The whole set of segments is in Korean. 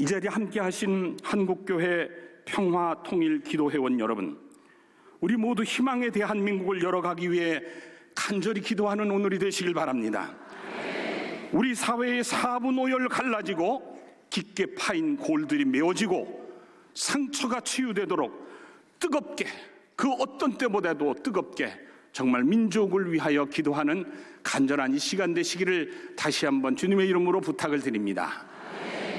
이 자리에 함께 하신 한국교회 평화통일기도회원 여러분, 우리 모두 희망의 대한민국을 열어가기 위해 간절히 기도하는 오늘이 되시길 바랍니다. 우리 사회의 사분오열 갈라지고 깊게 파인 골들이 메워지고 상처가 치유되도록 뜨겁게, 그 어떤 때보다도 뜨겁게 정말 민족을 위하여 기도하는 간절한 이 시간 되시기를 다시 한번 주님의 이름으로 부탁을 드립니다.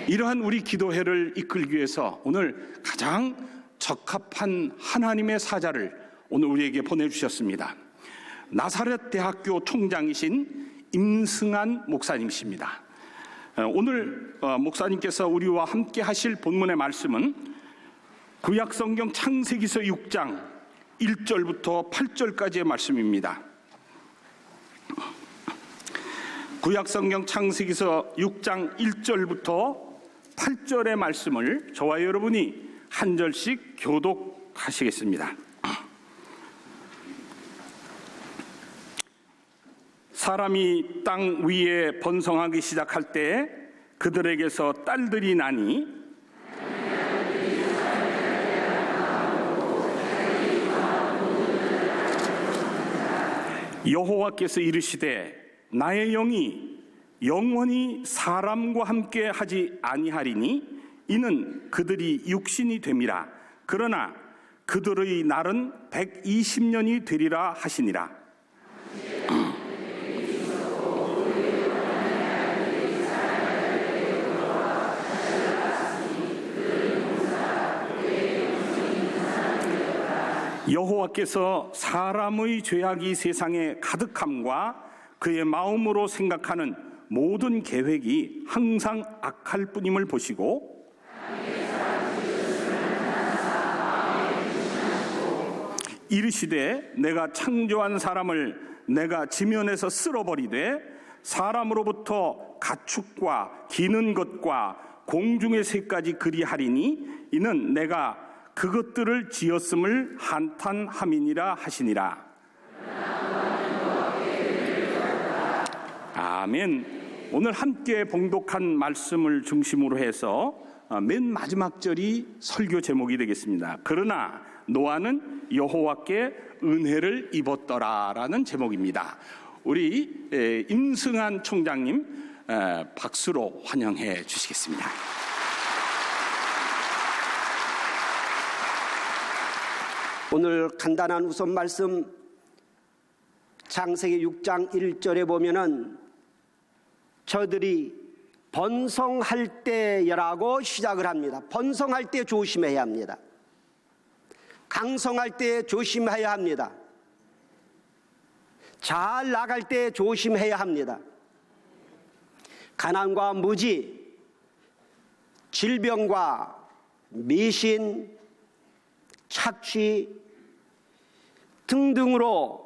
이러한 우리 기도회를 이끌기 위해서 오늘 가장 적합한 하나님의 사자를 오늘 우리에게 보내주셨습니다. 나사렛 대학교 총장이신 임승한 목사님이십니다. 오늘 목사님께서 우리와 함께 하실 본문의 말씀은 구약성경 창세기서 6장 1절부터 8절까지의 말씀입니다. 구약성경 창세기서 6장 1절부터 8절의 말씀을 저와 여러분이 한 절씩 교독하시겠습니다. 사람이 땅 위에 번성하기 시작할 때 그들에게서 딸들이 나니 여호와께서 이르시되 나의 영이 영원히 사람과 함께 하지 아니하리니 이는 그들이 육신이 됨이라. 그러나 그들의 날은 120년이 되리라 하시니라. 여호와께서 사람의 죄악이 세상에 가득함과 그의 마음으로 생각하는 모든 계획이 항상 악할 뿐임을 보시고 이르시되 내가 창조한 사람을 내가 지면에서 쓸어버리되 사람으로부터 가축과 기는 것과 공중의 새까지 그리하리니 이는 내가 그것들을 지었음을 한탄함이니라 하시니라. 아멘. 오늘 함께 봉독한 말씀을 중심으로 해서 맨 마지막 절이 설교 제목이 되겠습니다. 그러나 노아는 여호와께 은혜를 입었더라라는 제목입니다. 우리 임승한 총장님 박수로 환영해 주시겠습니다. 오늘 간단한 우선 말씀 창세기 6장 1절에 보면은 저들이 번성할 때라고 시작을 합니다. 번성할 때 조심해야 합니다. 강성할 때 조심해야 합니다. 잘 나갈 때 조심해야 합니다. 가난과 무지, 질병과 미신, 착취 등등으로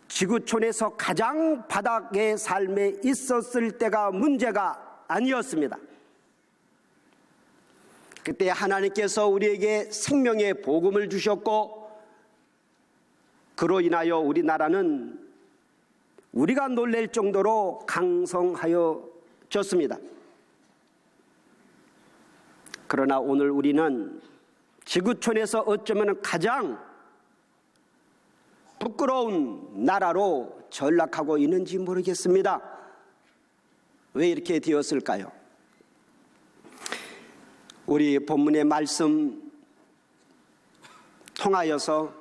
지구촌에서 가장 바닥의 삶에 있었을 때가 문제가 아니었습니다. 그때 하나님께서 우리에게 생명의 복음을 주셨고 그로 인하여 우리나라는 우리가 놀랄 정도로 강성하여졌습니다. 그러나 오늘 우리는 지구촌에서 어쩌면 가장 부끄러운 나라로 전락하고 있는지 모르겠습니다. 왜 이렇게 되었을까요? 우리 본문의 말씀 통하여서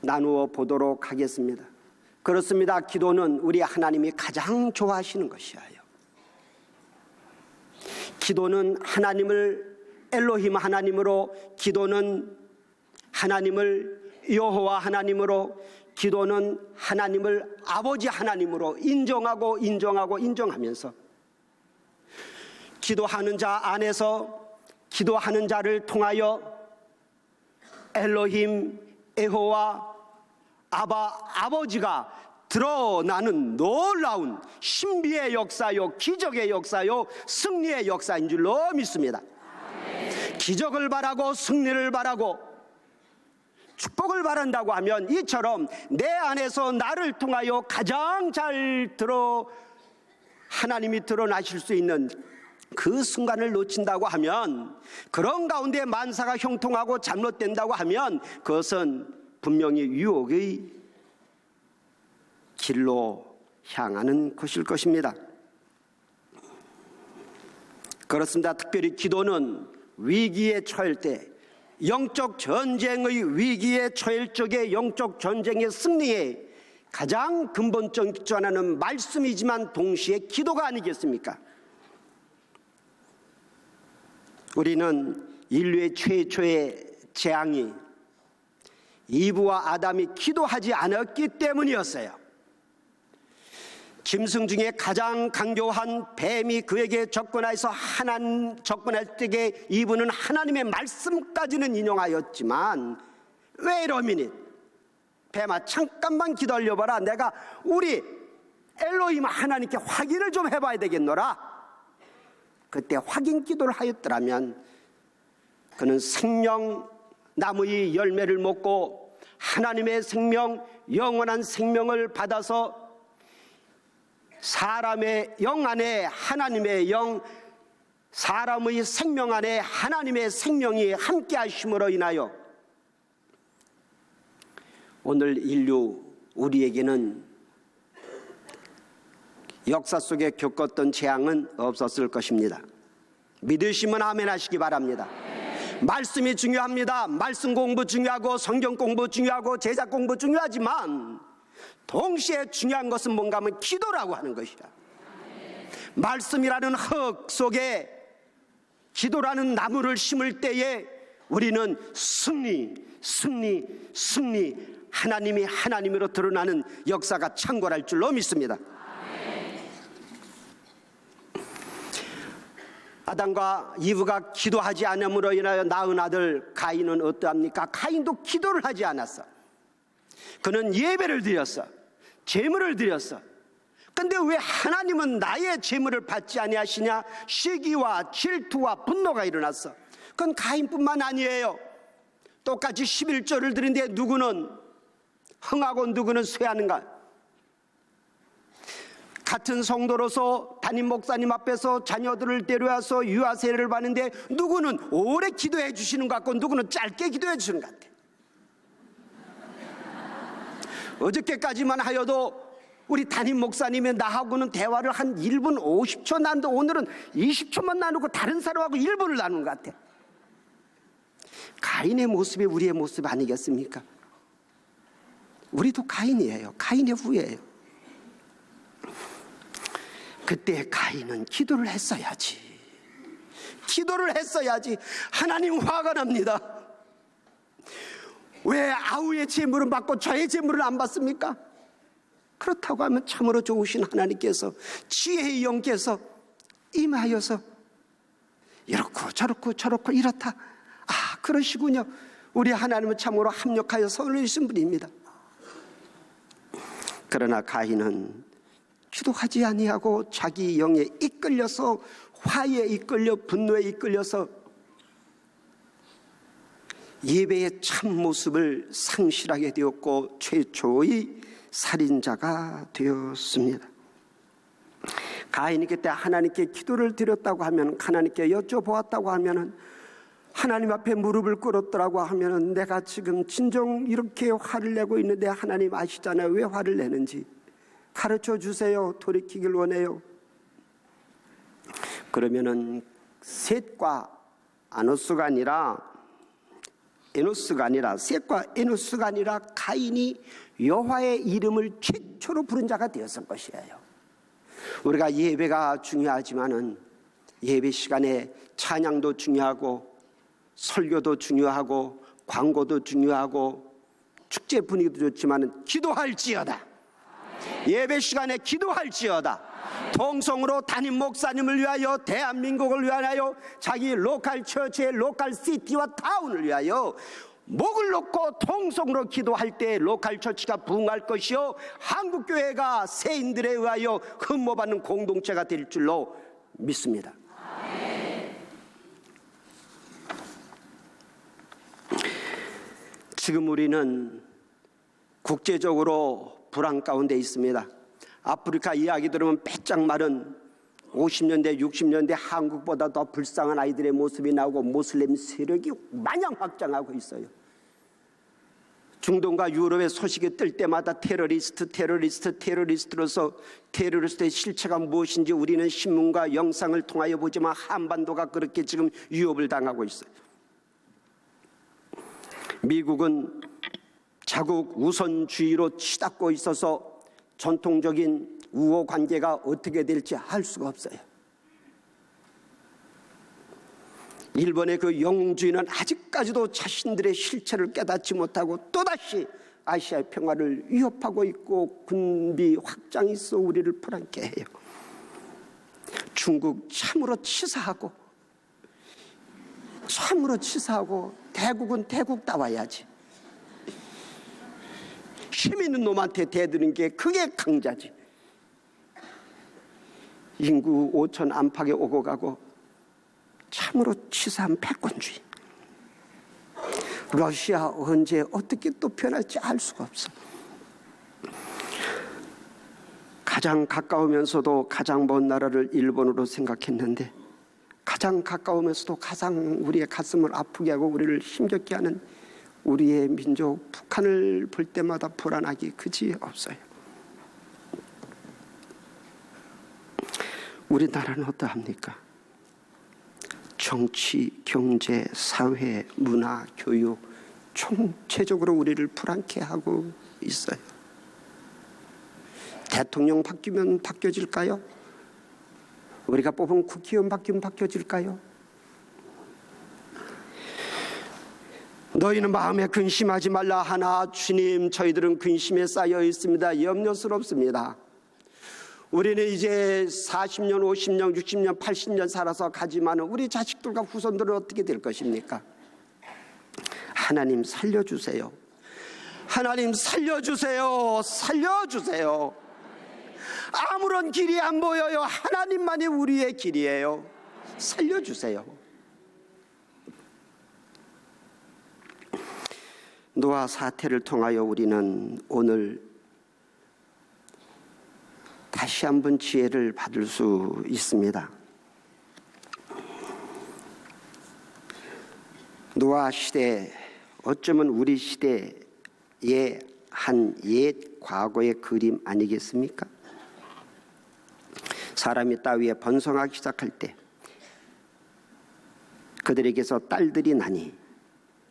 나누어 보도록 하겠습니다. 그렇습니다. 기도는 우리 하나님이 가장 좋아하시는 것이에요. 기도는 하나님을 엘로힘 하나님으로, 기도는 하나님을 여호와 하나님으로, 기도는 하나님을 아버지 하나님으로 인정하면서 기도하는 자 안에서 기도하는 자를 통하여 엘로힘, 여호와, 아버지가 드러나는 놀라운 신비의 역사요, 기적의 역사요, 승리의 역사인 줄로 믿습니다. 기적을 바라고 승리를 바라고 축복을 바란다고 하면 이처럼 내 안에서 나를 통하여 가장 잘 하나님이 드러나실 수 있는 그 순간을 놓친다고 하면, 그런 가운데 만사가 형통하고 잘못된다고 하면 그것은 분명히 유혹의 길로 향하는 것일 것입니다. 그렇습니다. 특별히 기도는 위기에 처할 때, 영적 전쟁의 위기에 처할 적에 영적 전쟁의 승리에 가장 근본적 전하는 말씀이지만 동시에 기도가 아니겠습니까? 우리는 인류의 최초의 재앙이 이브와 아담이 기도하지 않았기 때문이었어요. 짐승 중에 가장 강교한 뱀이 그에게 접근해서 접근할 때에 이브는 하나님의 말씀까지는 인용하였지만, 왜 이러미니? 뱀아, 잠깐만 기다려봐라. 내가 우리 엘로힘 하나님께 확인을 좀 해봐야 되겠노라. 그때 확인 기도를 하였더라면 그는 생명 나무의 열매를 먹고 하나님의 생명, 영원한 생명을 받아서 사람의 영 안에 하나님의 영, 사람의 생명 안에 하나님의 생명이 함께 하심으로 인하여 오늘 인류, 우리에게는 역사 속에 겪었던 재앙은 없었을 것입니다. 믿으시면 아멘 하시기 바랍니다. 말씀이 중요합니다. 말씀 공부 중요하고 성경 공부 중요하고 제자 공부 중요하지만 동시에 중요한 것은 뭔가 하면 기도라고 하는 것이야. 말씀이라는 흙 속에 기도라는 나무를 심을 때에 우리는 승리, 하나님이 하나님으로 드러나는 역사가 창궐할 줄로 믿습니다. 아담과 이브가 기도하지 않음으로 인하여 낳은 아들 가인은 어떠합니까? 가인도 기도를 하지 않았어. 그는 예배를 드렸어. 제물을 드렸어. 근데 왜 하나님은 나의 제물을 받지 아니하시냐? 시기와 질투와 분노가 일어났어. 그건 가인뿐만 아니에요. 똑같이 11조를 드리는데 누구는 흥하고 누구는 쇠하는가? 같은 성도로서 담임 목사님 앞에서 자녀들을 데려와서 유아 세례를 받는데 누구는 오래 기도해 주시는 것 같고 누구는 짧게 기도해 주시는 것 같아요. 어저께까지만 하여도 우리 담임 목사님이 나하고는 대화를 한 1분 50초 나누는데 오늘은 20초만 나누고 다른 사람하고 1분을 나누는 것 같아요. 가인의 모습이 우리의 모습 아니겠습니까? 우리도 가인이에요. 가인의 후예예요. 그때 가인은 기도를 했어야지. 기도를 했어야지. 하나님 화가 납니다. 왜 아우의 제물은 받고 저의 제물을 안 받습니까? 그렇다고 하면 참으로 좋으신 하나님께서, 지혜의 영께서 임하여서 이렇고 저렇고 이렇다. 아, 그러시군요. 우리 하나님은 참으로 합력하여 선을 주신 분입니다. 그러나 가인은 기도하지 아니하고 자기 영에 이끌려서, 화에 이끌려 분노에 이끌려서 예배의 참모습을 상실하게 되었고 최초의 살인자가 되었습니다. 가인이 그때 하나님께 기도를 드렸다고 하면, 하나님께 여쭤보았다고 하면, 하나님 앞에 무릎을 꿇었더라고 하면, 내가 지금 진정 이렇게 화를 내고 있는데 하나님 아시잖아요. 왜 화를 내는지 가르쳐 주세요. 돌이키길 원해요. 그러면은 셋과 아노스가 아니라 셋과 에노스가 아니라 가인이 여호와의 이름을 최초로 부른 자가 되었을 것이에요. 우리가 예배가 중요하지만은 예배 시간에 찬양도 중요하고 설교도 중요하고 광고도 중요하고 축제 분위기도 좋지만은 기도할지어다. 예배 시간에 기도할지어다. 통성으로 담임 목사님을 위하여, 대한민국을 위하여, 자기 로컬 처치의 로컬 시티와 타운을 위하여 목을 놓고 통성으로 기도할 때 로컬 처치가 부흥할 것이요, 한국교회가 세인들에 의하여 흠모받는 공동체가 될 줄로 믿습니다. 지금 우리는 국제적으로 불안 가운데 있습니다. 아프리카 이야기 들으면 빼짝 마른 50년대, 60년대 한국보다 더 불쌍한 아이들의 모습이 나오고 모슬림 세력이 마냥 확장하고 있어요. 중동과 유럽의 소식이 뜰 때마다 테러리스트로서 테러리스트의 실체가 무엇인지 우리는 신문과 영상을 통하여 보지만 한반도가 그렇게 지금 위협을 당하고 있어요. 미국은 자국 우선주의로 치닫고 있어서 전통적인 우호 관계가 어떻게 될지 알 수가 없어요. 일본의 그 영웅주의는 아직까지도 자신들의 실체를 깨닫지 못하고 또다시 아시아의 평화를 위협하고 있고 군비 확장이 있어 우리를 불안케 해요. 중국 참으로 치사하고 대국은 대국 따와야지. 힘 있는 놈한테 대드는 게 그게 강자지. 인구 5천 안팎에 오고 가고 참으로 치사한 패권주의. 러시아 언제 어떻게 또 변할지 알 수가 없어. 가장 가까우면서도 가장 먼 나라를 일본으로 생각했는데 가장 가까우면서도 가장 우리의 가슴을 아프게 하고 우리를 힘겹게 하는 우리의 민족 북한을 볼 때마다 불안하기 그지 없어요. 우리나라는 어떠합니까? 정치, 경제, 사회, 문화, 교육 총체적으로 우리를 불안케 하고 있어요. 대통령 바뀌면 바뀌어질까요? 우리가 뽑은 국회의원 바뀌면 바뀌어질까요? 너희는 마음에 근심하지 말라 하나 주님 저희들은 근심에 쌓여 있습니다. 염려스럽습니다. 우리는 이제 40년, 50년, 60년, 80년 살아서 가지만 우리 자식들과 후손들은 어떻게 될 것입니까? 하나님 살려주세요. 하나님 살려주세요. 살려주세요. 아무런 길이 안 보여요. 하나님만이 우리의 길이에요. 살려주세요. 노아 사태를 통하여 우리는 오늘 다시 한번 지혜를 받을 수 있습니다. 노아 시대, 어쩌면 우리 시대의 한 옛 과거의 그림 아니겠습니까? 사람이 땅 위에 번성하기 시작할 때 그들에게서 딸들이 나니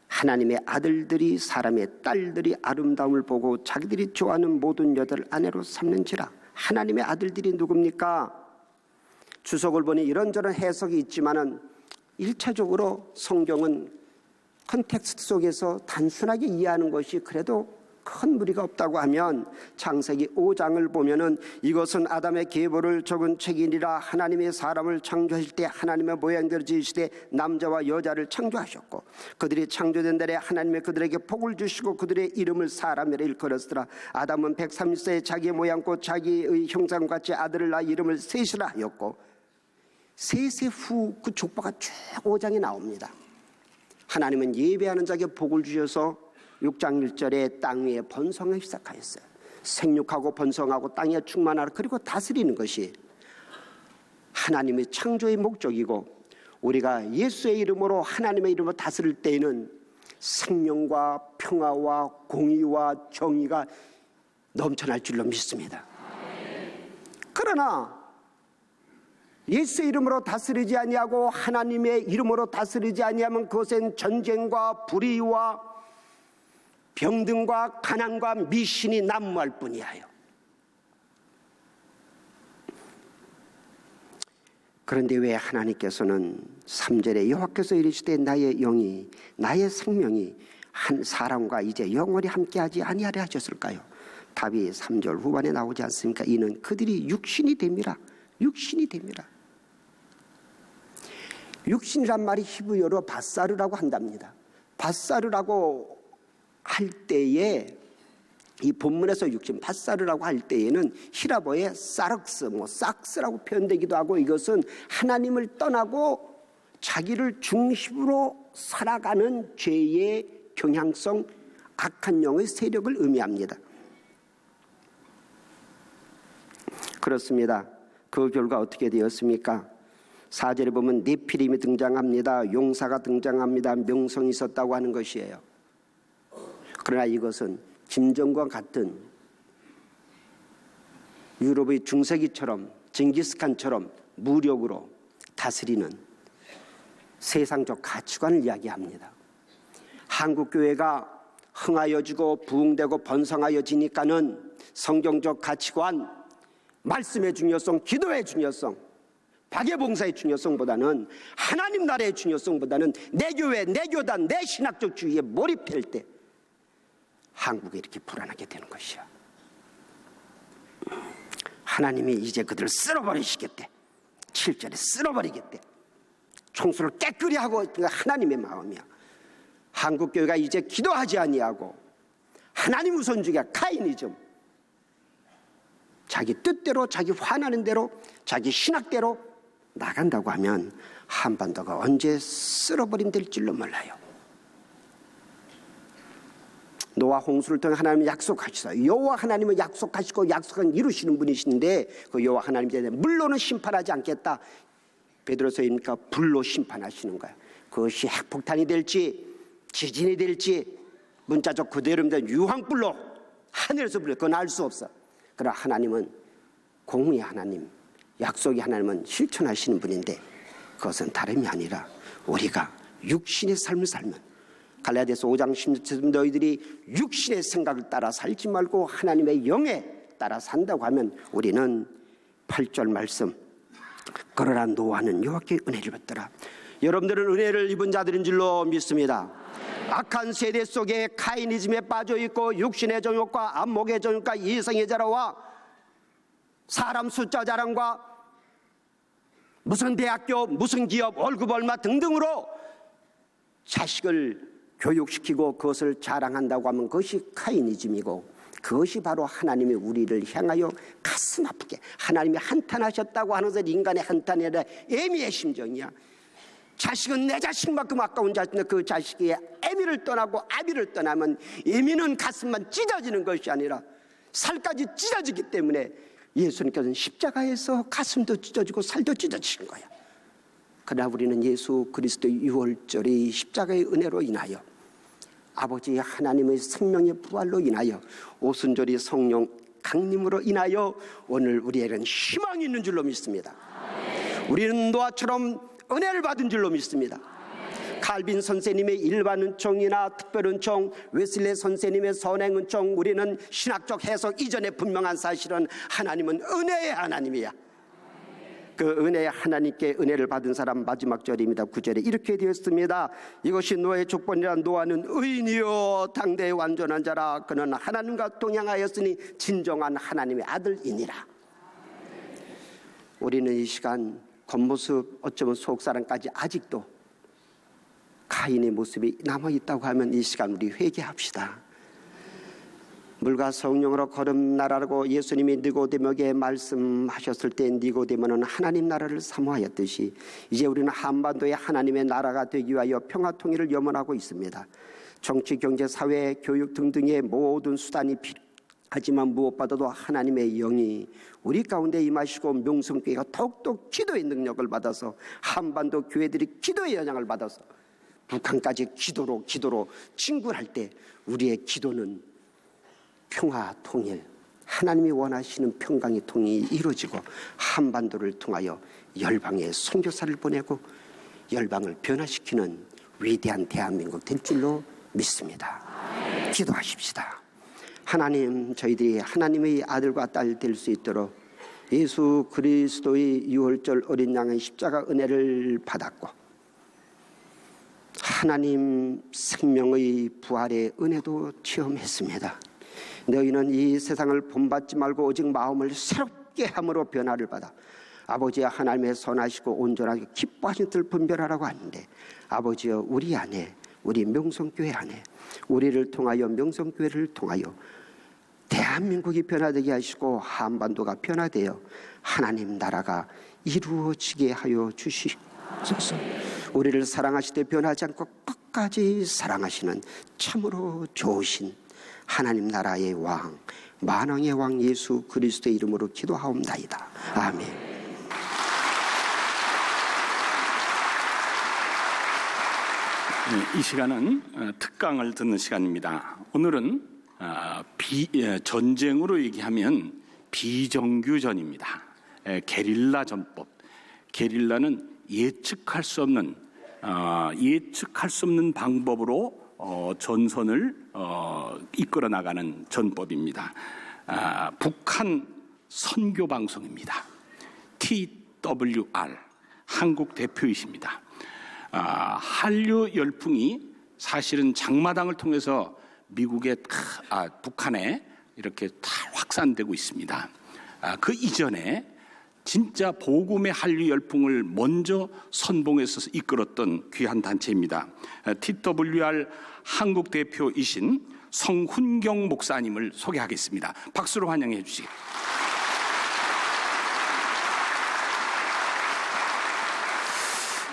하나님의 아들들이 사람의 딸들이 아름다움을 보고 자기들이 좋아하는 모든 여자를 아내로 삼는지라. 하나님의 아들들이 누굽니까? 주석을 보니 이런저런 해석이 있지만은 1차적으로 성경은 컨텍스트 속에서 단순하게 이해하는 것이 그래도 큰 무리가 없다고 하면 창세기 5장을 보면은 이것은 아담의 계보를 적은 책이니라. 하나님의 사람을 창조하실 때 하나님의 모양대로 지으시되 남자와 여자를 창조하셨고 그들이 창조된 날에 하나님의 그들에게 복을 주시고 그들의 이름을 사람이라 일컬었으라. 아담은 130세에 자기의 모양과 자기의 형상같이 아들을 낳아 이름을 셋이라 하였고 셋의 후 그 족보가 쭉 5장에 나옵니다. 하나님은 예배하는 자에게 복을 주셔서 6장 1절에 땅 위에 번성하기 시작하였어요. 생육하고 번성하고 땅에 충만하라. 그리고 다스리는 것이 하나님의 창조의 목적이고 우리가 예수의 이름으로 하나님의 이름으로 다스릴 때에는 생명과 평화와 공의와 정의가 넘쳐날 줄로 믿습니다. 그러나 예수의 이름으로 다스리지 아니하고 하나님의 이름으로 다스리지 아니하면 그것은 전쟁과 불의와 병든과 가난과 미신이 난무할 뿐이에요. 그런데 왜 하나님께서는 3절에 여호와께서 이르시되 나의 영이 나의 생명이 한 사람과 이제 영원히 함께하지 아니하려 하셨을까요? 답이 3절 후반에 나오지 않습니까? 이는 그들이 육신이 됨이라. 육신이 됨이라. 육신이란 말이 히브리어로 바사르라고 한답니다. 바사르라고 할 때에 이 본문에서 육신 바사르라고 할 때에는 히라보의 사륵스, 삭스라고 표현되기도 하고 이것은 하나님을 떠나고 자기를 중심으로 살아가는 죄의 경향성, 악한 영의 세력을 의미합니다. 그렇습니다. 그 결과 어떻게 되었습니까? 4절에 보면 네피림이 등장합니다. 용사가 등장합니다. 명성이 있었다고 하는 것이에요. 그러나 이것은 김정과 같은 유럽의 중세기처럼 징기스칸처럼 무력으로 다스리는 세상적 가치관을 이야기합니다. 한국교회가 흥하여지고 부흥되고 번성하여지니까는 성경적 가치관, 말씀의 중요성, 기도의 중요성, 박예봉사의 중요성보다는 하나님 나라의 중요성보다는 내 교회, 내 교단, 내 신학적 주의에 몰입할 때 한국에 이렇게 불안하게 되는 것이야. 하나님이 이제 그들을 쓸어버리시겠대. 7절에 쓸어버리겠대. 총수를 깨끗이 하고 하나님의 마음이야. 한국교회가 이제 기도하지 아니하고 하나님 우선주의가 카이니즘, 자기 뜻대로 자기 화나는 대로 자기 신학대로 나간다고 하면 한반도가 언제 쓸어버림될 줄로 몰라요. 노아 홍수를 통해 하나님은 약속하시다. 여호와 하나님은 약속하시고 약속은 이루시는 분이신데 그 여호와 하나님에 대해 물로는 심판하지 않겠다. 베드로서입니까? 불로 심판하시는 거야. 그것이 핵폭탄이 될지 지진이 될지 문자적 그대로입니다. 유황불로 하늘에서 불려. 그건 알 수 없어. 그러나 하나님은 공의 하나님, 약속의 하나님은 실천하시는 분인데 그것은 다름이 아니라 우리가 육신의 삶을 살면, 갈라디아서 5장 16절 너희들이 육신의 생각을 따라 살지 말고 하나님의 영에 따라 산다고 하면 우리는 8절 말씀, 그러나 노아는 여호와께 은혜를 받더라. 여러분들은 은혜를 입은 자들인 줄로 믿습니다. 악한 세대 속에 카이니즘에 빠져있고 육신의 정욕과 안목의 정욕과 이성의 자라와 사람 숫자 자랑과 무슨 대학교, 무슨 기업, 월급 얼마 등등으로 자식을 교육시키고 그것을 자랑한다고 하면 그것이 카이니즘이고, 그것이 바로 하나님이 우리를 향하여 가슴 아프게 하나님이 한탄하셨다고 하는 것은 인간의 한탄이 아니라 애미의 심정이야. 자식은 내 자식만큼 아까운 자식인데 그 자식이 애미를 떠나고 아비를 떠나면 애미는 가슴만 찢어지는 것이 아니라 살까지 찢어지기 때문에 예수님께서는 십자가에서 가슴도 찢어지고 살도 찢어지신 거야. 그러나 우리는 예수 그리스도의 유월절의 십자가의 은혜로 인하여, 아버지 하나님의 생명의 부활로 인하여, 오순절의 성령 강림으로 인하여 오늘 우리에게는 희망이 있는 줄로 믿습니다. 우리는 노아처럼 은혜를 받은 줄로 믿습니다. 칼빈 선생님의 일반 은총이나 특별 은총, 웨슬레 선생님의 선행 은총, 우리는 신학적 해석 이전에 분명한 사실은 하나님은 은혜의 하나님이야. 그 은혜의 하나님께 은혜를 받은 사람, 마지막 절입니다. 9절에 이렇게 되었습니다. 이것이 노아의 족본이라. 노아는 의인이요 당대의 완전한 자라. 그는 하나님과 동행하였으니 진정한 하나님의 아들이니라. 우리는 이 시간 겉모습, 어쩌면 속사람까지 아직도 가인의 모습이 남아있다고 하면 이 시간 우리 회개합시다. 물과 성령으로 거듭 나라라고 예수님이 니고데모에게 말씀하셨을 때 니고데모는 하나님 나라를 사모하였듯이 이제 우리는 한반도의 하나님의 나라가 되기 위하여 평화 통일을 염원하고 있습니다. 정치, 경제, 사회, 교육 등등의 모든 수단이 하지만 무엇보다도 하나님의 영이 우리 가운데 임하시고 명성교회가 더욱더 기도의 능력을 받아서, 한반도 교회들이 기도의 영향을 받아서 북한까지 기도로 진군할 때 우리의 기도는 평화 통일, 하나님이 원하시는 평강의 통일이 이루어지고 한반도를 통하여 열방에 선교사를 보내고 열방을 변화시키는 위대한 대한민국 될 줄로 믿습니다. 기도하십시다. 하나님, 저희들이 하나님의 아들과 딸 될 수 있도록 예수 그리스도의 유월절 어린 양의 십자가 은혜를 받았고 하나님 생명의 부활의 은혜도 체험했습니다. 너희는 이 세상을 본받지 말고 오직 마음을 새롭게 함으로 변화를 받아 아버지와 하나님의 선하시고 온전하게 기뻐하신 뜻을 분별하라고 하는데, 아버지여, 우리 안에, 우리 명성교회 안에, 우리를 통하여 명성교회를 통하여 대한민국이 변화되게 하시고 한반도가 변화되어 하나님 나라가 이루어지게 하여 주시소서. 우리를 사랑하시되 변하지 않고 끝까지 사랑하시는 참으로 좋으신 하나님 나라의 왕, 만왕의 왕 예수 그리스도의 이름으로 기도하옵나이다. 아멘. 이 시간은 특강을 듣는 시간입니다. 오늘은 전쟁으로 얘기하면 비정규전입니다. 게릴라 전법. 게릴라는 예측할 수 없는 방법으로 전선을 이끌어 나가는 전법입니다. 북한 선교 방송입니다. TWR 한국 대표이십니다. 한류 열풍이 사실은 장마당을 통해서 북한에 이렇게 다 확산되고 있습니다. 그 이전에 진짜 복음의 한류 열풍을 먼저 선봉해서 이끌었던 귀한 단체입니다. TWR 한국 대표이신 성훈경 목사님을 소개하겠습니다. 박수로 환영해 주시기.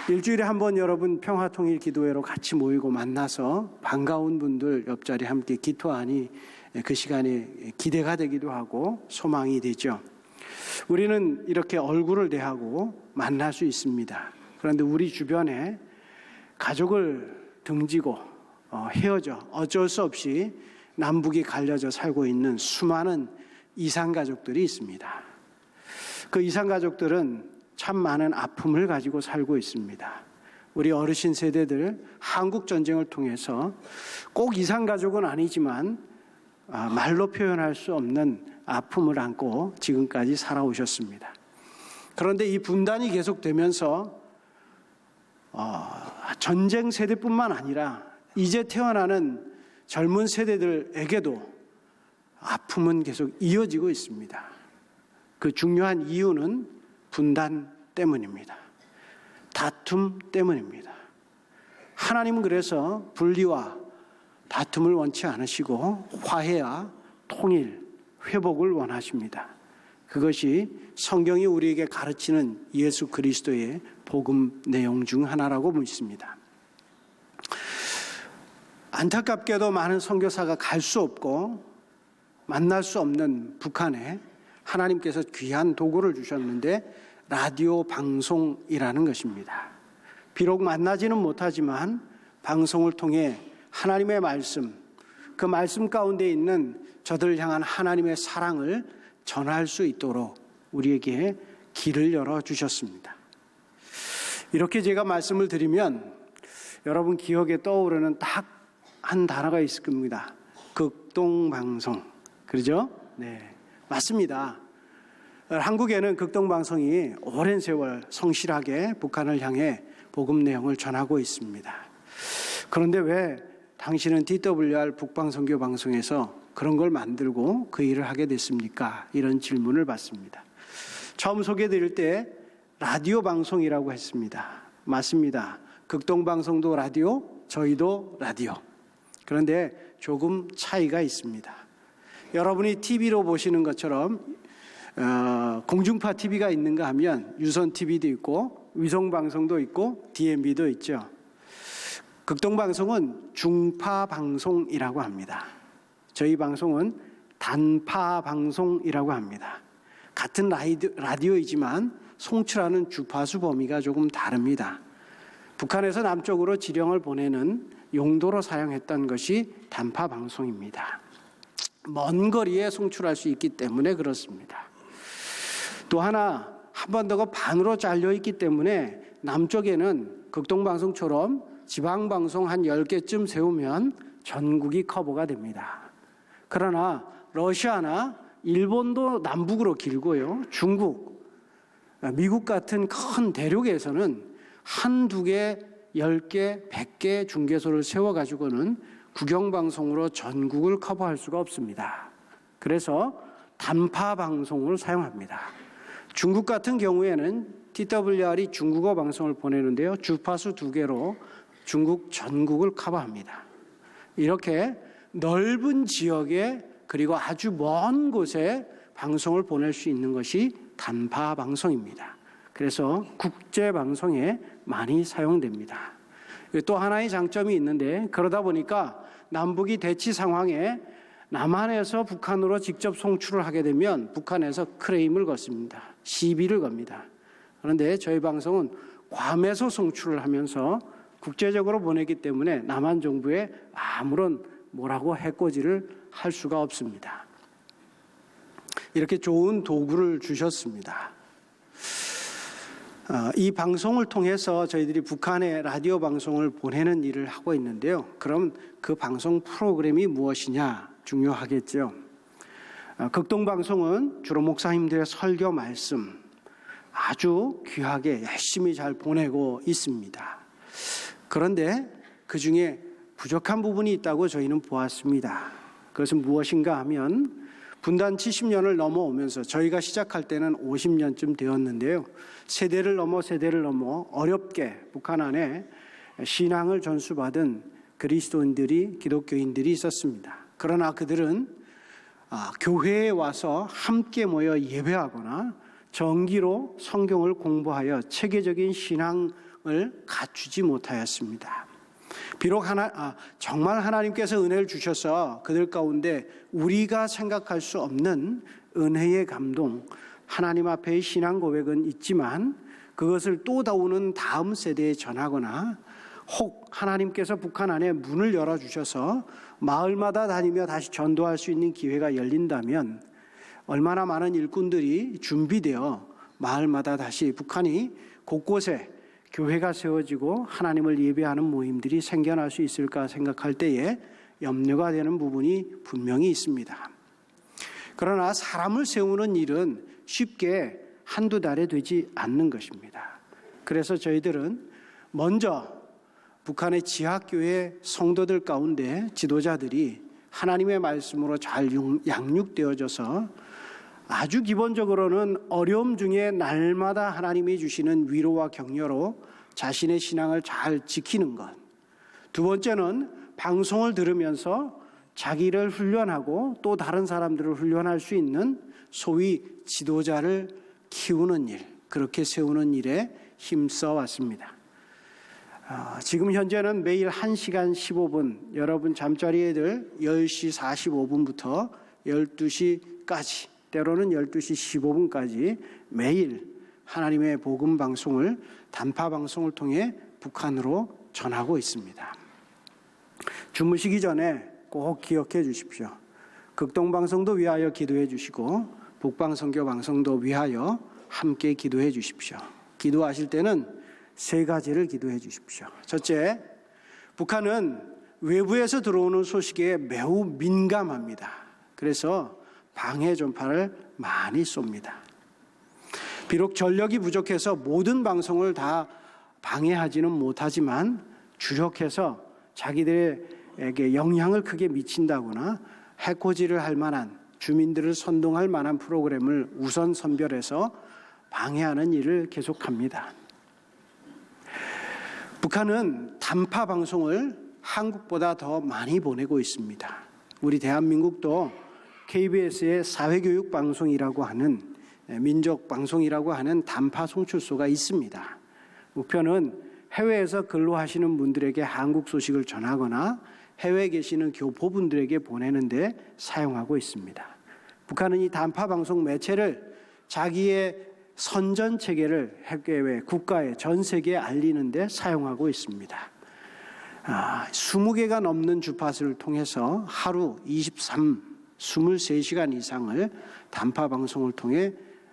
일주일에 한 번 여러분 평화통일기도회로 같이 모이고 만나서 반가운 분들 옆자리에 함께 기도하니 그 시간이 기대가 되기도 하고 소망이 되죠. 우리는 이렇게 얼굴을 대하고 만날 수 있습니다. 그런데 우리 주변에 가족을 등지고 헤어져 어쩔 수 없이 남북이 갈려져 살고 있는 수많은 이산가족들이 있습니다. 그 이산가족들은 참 많은 아픔을 가지고 살고 있습니다. 우리 어르신 세대들 한국전쟁을 통해서 꼭 이산가족은 아니지만 말로 표현할 수 없는 아픔을 안고 지금까지 살아오셨습니다. 그런데 이 분단이 계속되면서 전쟁 세대뿐만 아니라 이제 태어나는 젊은 세대들에게도 아픔은 계속 이어지고 있습니다. 그 중요한 이유는 분단 때문입니다. 다툼 때문입니다. 하나님은 그래서 분리와 다툼을 원치 않으시고 화해와 통일, 회복을 원하십니다. 그것이 성경이 우리에게 가르치는 예수 그리스도의 복음 내용 중 하나라고 믿습니다. 안타깝게도 많은 선교사가 갈 수 없고 만날 수 없는 북한에 하나님께서 귀한 도구를 주셨는데 라디오 방송이라는 것입니다. 비록 만나지는 못하지만 방송을 통해 하나님의 말씀, 그 말씀 가운데 있는 저들을 향한 하나님의 사랑을 전할 수 있도록 우리에게 길을 열어주셨습니다. 이렇게 제가 말씀을 드리면 여러분 기억에 떠오르는 딱 한 단어가 있을 겁니다. 극동방송. 그러죠? 네, 맞습니다. 한국에는 극동방송이 오랜 세월 성실하게 북한을 향해 복음 내용을 전하고 있습니다. 그런데 왜 당신은 TWR 북방선교방송에서 그런 걸 만들고 그 일을 하게 됐습니까? 이런 질문을 받습니다. 처음 소개해드릴 때 라디오 방송이라고 했습니다. 맞습니다. 극동방송도 라디오, 저희도 라디오. 그런데 조금 차이가 있습니다. 여러분이 TV로 보시는 것처럼 공중파 TV가 있는가 하면 유선 TV도 있고 위성방송도 있고 DMB도 있죠. 극동방송은 중파방송이라고 합니다. 저희 방송은 단파방송이라고 합니다. 같은 라디오이지만 송출하는 주파수 범위가 조금 다릅니다. 북한에서 남쪽으로 지령을 보내는 용도로 사용했던 것이 단파방송입니다. 먼 거리에 송출할 수 있기 때문에 그렇습니다. 또 하나 한 번 더 반으로 잘려 있기 때문에 남쪽에는 극동방송처럼 지방방송 한 10개쯤 세우면 전국이 커버가 됩니다. 그러나 러시아나 일본도 남북으로 길고요. 중국, 미국 같은 큰 대륙에서는 한두 개, 10개, 100개 중계소를 세워가지고는 국영방송으로 전국을 커버할 수가 없습니다. 그래서 단파방송을 사용합니다. 중국 같은 경우에는 TWR이 중국어 방송을 보내는데요. 주파수 2개로 중국 전국을 커버합니다. 이렇게 넓은 지역에 그리고 아주 먼 곳에 방송을 보낼 수 있는 것이 단파 방송입니다. 그래서 국제 방송에 많이 사용됩니다. 또 하나의 장점이 있는데 그러다 보니까 남북이 대치 상황에 남한에서 북한으로 직접 송출을 하게 되면 북한에서 크레임을 걷습니다. 시비를 겁니다. 그런데 저희 방송은 괌에서 송출을 하면서 국제적으로 보냈기 때문에 남한 정부에 아무런 뭐라고 해코지를 할 수가 없습니다. 이렇게 좋은 도구를 주셨습니다. 이 방송을 통해서 저희들이 북한에 라디오 방송을 보내는 일을 하고 있는데요. 그럼 그 방송 프로그램이 무엇이냐 중요하겠죠. 극동방송은 주로 목사님들의 설교 말씀 아주 귀하게 열심히 잘 보내고 있습니다. 그런데 그중에 부족한 부분이 있다고 저희는 보았습니다. 그것은 무엇인가 하면 분단 70년을 넘어오면서 저희가 시작할 때는 50년쯤 되었는데요. 세대를 넘어 어렵게 북한 안에 신앙을 전수받은 그리스도인들이 기독교인들이 있었습니다. 그러나 그들은 교회에 와서 함께 모여 예배하거나 정기로 성경을 공부하여 체계적인 신앙을 갖추지 못하였습니다. 비록 정말 하나님께서 은혜를 주셔서 그들 가운데 우리가 생각할 수 없는 은혜의 감동, 하나님 앞에의 신앙 고백은 있지만 그것을 또 다우는 다음 세대에 전하거나 혹 하나님께서 북한 안에 문을 열어주셔서 마을마다 다니며 다시 전도할 수 있는 기회가 열린다면 얼마나 많은 일꾼들이 준비되어 마을마다 다시 북한이 곳곳에 교회가 세워지고 하나님을 예배하는 모임들이 생겨날 수 있을까 생각할 때에 염려가 되는 부분이 분명히 있습니다. 그러나 사람을 세우는 일은 쉽게 한두 달에 되지 않는 것입니다. 그래서 저희들은 먼저 북한의 지하교회 성도들 가운데 지도자들이 하나님의 말씀으로 잘 양육되어져서 아주 기본적으로는 어려움 중에 날마다 하나님이 주시는 위로와 격려로 자신의 신앙을 잘 지키는 것. 두 번째는 방송을 들으면서 자기를 훈련하고 또 다른 사람들을 훈련할 수 있는 소위 지도자를 키우는 일, 그렇게 세우는 일에 힘써 왔습니다. 지금 현재는 매일 1시간 15분, 여러분 잠자리 애들 10시 45분부터 12시까지 때로는 12시 15분까지 매일 하나님의 복음 방송을 단파 방송을 통해 북한으로 전하고 있습니다. 주무시기 전에 꼭 기억해 주십시오. 극동방송도 위하여 기도해 주시고 북방선교 방송도 위하여 함께 기도해 주십시오. 기도하실 때는 3가지를 기도해 주십시오. 첫째, 북한은 외부에서 들어오는 소식에 매우 민감합니다. 그래서 방해 전파를 많이 쏩니다. 비록 전력이 부족해서 모든 방송을 다 방해하지는 못하지만 주력해서 자기들에게 영향을 크게 미친다거나 해코지를 할 만한 주민들을 선동할 만한 프로그램을 우선 선별해서 방해하는 일을 계속합니다. 북한은 단파 방송을 한국보다 더 많이 보내고 있습니다. 우리 대한민국도 KBS의 사회교육 방송이라고 하는 민족 방송이라고 하는 단파 송출소가 있습니다. 목표는 해외에서 근로하시는 분들에게 한국 소식을 전하거나 해외에 계시는 교포분들에게 보내는 데 사용하고 있습니다. 북한은 이 단파 방송 매체를 자기의 선전 체계를 해외 국가에 전 세계에 알리는 데 사용하고 있습니다. 20개가 넘는 주파수를 통해서 하루 23시간 이상을 단파 방송을 통해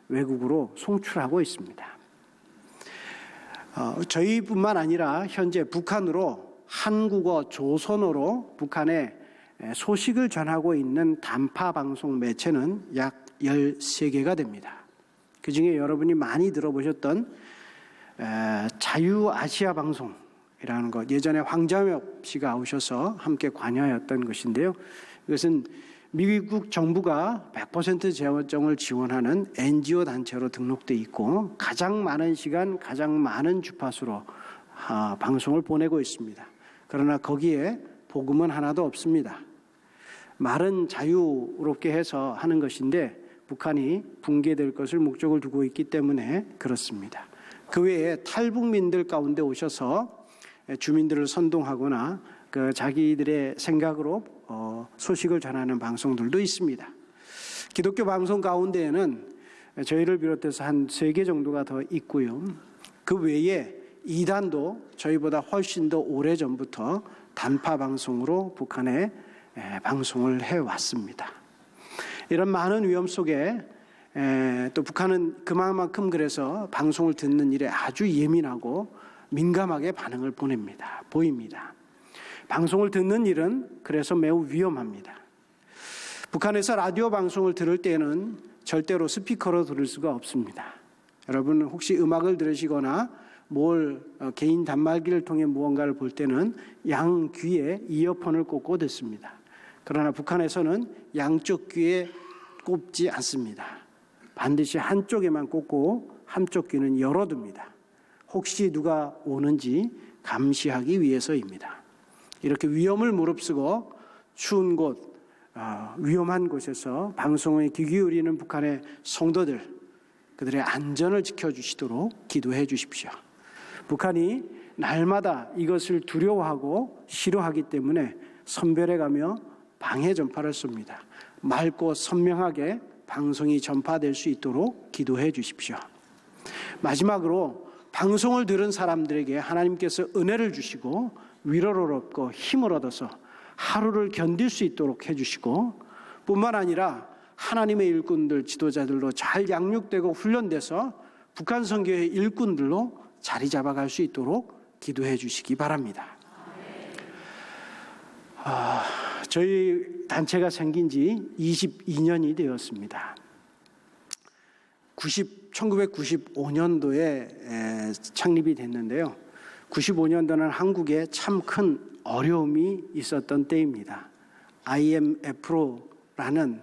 외국으로 송출하고 있습니다. 저희뿐만 아니라 현재 북한으로 한국어 조선어로 북한에 소식을 전하고 있는 단파 방송 매체는 약 13개가 됩니다. 그중에 여러분이 많이 들어보셨던 자유아시아 방송이라는 것, 예전에 황자엽 씨가 오셔서 함께 관여하였던 것인데요. 이것은 미국 정부가 100% 재원정을 지원하는 NGO 단체로 등록돼 있고 가장 많은 시간, 가장 많은 주파수로 방송을 보내고 있습니다. 그러나 거기에 복음은 하나도 없습니다. 말은 자유롭게 해서 하는 것인데 북한이 붕괴될 것을 목적을 두고 있기 때문에 그렇습니다. 그 외에 탈북민들 가운데 오셔서 주민들을 선동하거나 자기들의 생각으로 소식을 전하는 방송들도 있습니다. 기독교 방송 가운데에는 저희를 비롯해서 한 3개 정도가 더 있고요. 그 외에 이단도 저희보다 훨씬 더 오래전부터 단파 방송으로 북한에 방송을 해왔습니다. 이런 많은 위험 속에 또 북한은 그만큼 그래서 방송을 듣는 일에 아주 예민하고 민감하게 반응을 보입니다. 방송을 듣는 일은 그래서 매우 위험합니다. 북한에서 라디오 방송을 들을 때는 절대로 스피커로 들을 수가 없습니다. 여러분 혹시 음악을 들으시거나 개인 단말기를 통해 무언가를 볼 때는 양 귀에 이어폰을 꽂고 듣습니다. 그러나 북한에서는 양쪽 귀에 꼽지 않습니다. 반드시 한쪽에만 꽂고 한쪽 귀는 열어둡니다. 혹시 누가 오는지 감시하기 위해서입니다. 이렇게 위험을 무릅쓰고 추운 곳, 위험한 곳에서 방송에 귀 기울이는 북한의 성도들, 그들의 안전을 지켜주시도록 기도해 주십시오. 북한이 날마다 이것을 두려워하고 싫어하기 때문에 선별해가며 방해 전파를 쏩니다. 맑고 선명하게 방송이 전파될 수 있도록 기도해 주십시오. 마지막으로 방송을 들은 사람들에게 하나님께서 은혜를 주시고 위로를 얻고 힘을 얻어서 하루를 견딜 수 있도록 해주시고 뿐만 아니라 하나님의 일꾼들, 지도자들로 잘 양육되고 훈련돼서 북한 선교의 일꾼들로 자리 잡아갈 수 있도록 기도해 주시기 바랍니다. 저희 단체가 생긴 지 22년이 되었습니다. 1995년도에 창립이 됐는데요. 95년도는 한국에 참 큰 어려움이 있었던 때입니다. IMF라는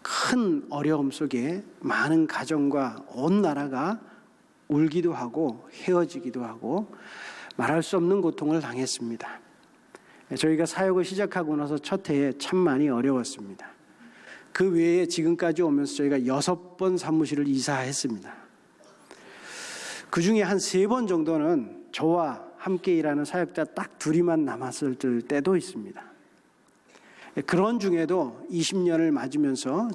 큰 어려움 속에 많은 가정과 온 나라가 울기도 하고 헤어지기도 하고 말할 수 없는 고통을 당했습니다. 저희가 사역을 시작하고 나서 첫 해에 참 많이 어려웠습니다. 그 외에 지금까지 오면서 저희가 6번 사무실을 이사했습니다. 그 중에 한 3번 정도는 저와 함께 일하는 사역자 딱 둘이만 남았을 때도 있습니다. 그런 중에도 20년을 맞으면서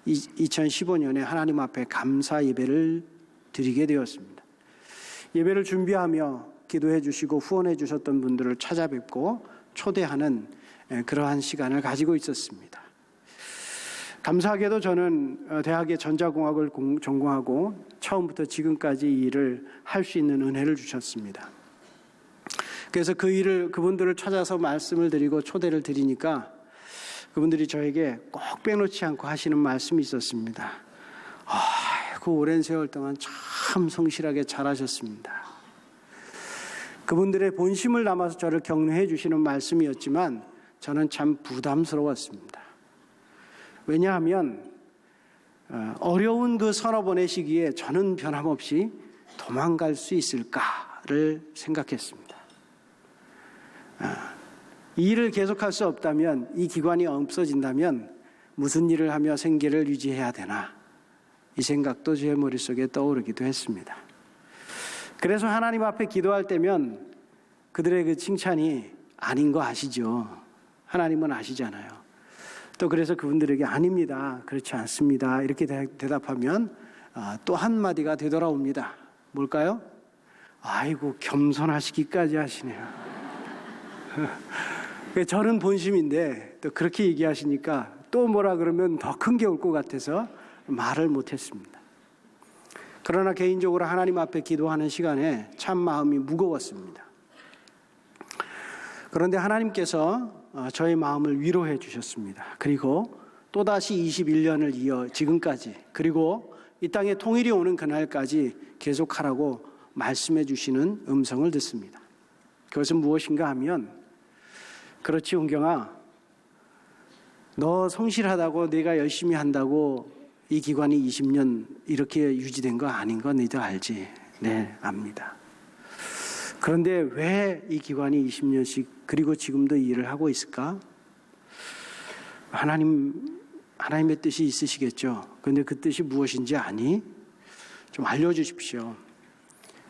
2015년에 하나님 앞에 감사 예배를 드리게 되었습니다. 예배를 준비하며 기도해 주시고 후원해 주셨던 분들을 찾아뵙고 초대하는 그러한 시간을 가지고 있었습니다. 감사하게도 저는 대학의 전자공학을 전공하고 처음부터 지금까지 이 일을 할 수 있는 은혜를 주셨습니다. 그래서 그분들을 찾아서 말씀을 드리고 초대를 드리니까 그분들이 저에게 꼭 빼놓지 않고 하시는 말씀이 있었습니다. 그 오랜 세월 동안 참 성실하게 잘하셨습니다. 그분들의 본심을 담아서 저를 격려해 주시는 말씀이었지만 저는 참 부담스러웠습니다. 왜냐하면 어려운 그 서너 번의 시기에 저는 변함없이 도망갈 수 있을까를 생각했습니다. 이 일을 계속할 수 없다면, 이 기관이 없어진다면 무슨 일을 하며 생계를 유지해야 되나, 이 생각도 제 머릿속에 떠오르기도 했습니다. 그래서 하나님 앞에 기도할 때면 그들의 그 칭찬이 아닌 거 아시죠? 하나님은 아시잖아요. 또 그래서 그분들에게 아닙니다, 그렇지 않습니다 이렇게 대답하면 또 한마디가 되돌아옵니다. 뭘까요? 아이고 겸손하시기까지 하시네요. 저는 본심인데 또 그렇게 얘기하시니까 또 뭐라 그러면 더 큰 게 올 것 같아서 말을 못했습니다. 그러나 개인적으로 하나님 앞에 기도하는 시간에 참 마음이 무거웠습니다. 그런데 하나님께서 저의 마음을 위로해 주셨습니다. 그리고 또다시 21년을 이어 지금까지, 그리고 이 땅에 통일이 오는 그날까지 계속하라고 말씀해 주시는 음성을 듣습니다. 그것은 무엇인가 하면, 그렇지 은경아, 너 성실하다고 내가 열심히 한다고 이 기관이 20년 이렇게 유지된 거 아닌 거 너희들 알지? 네, 압니다. 그런데 왜 이 기관이 20년씩 그리고 지금도 이 일을 하고 있을까? 하나님의 뜻이 있으시겠죠. 그런데 그 뜻이 무엇인지 아니? 좀 알려주십시오.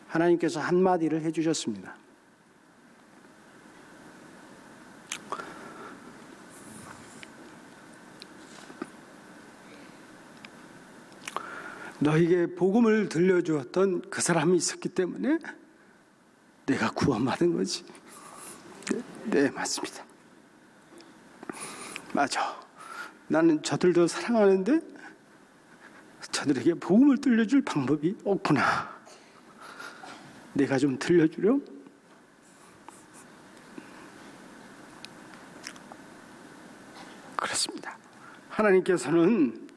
하나님께서 한마디를 해주셨습니다. 너에게 복음을 들려주었던 그 사람이 있었기 때문에 내가 구원받은 거지. 네, 맞습니다. 맞아. 나는 저들도 사랑하는데 저들에게 복음을 들려줄 방법이 없구나. 내가 좀 들려주렴? 그렇습니다. 하나님께서는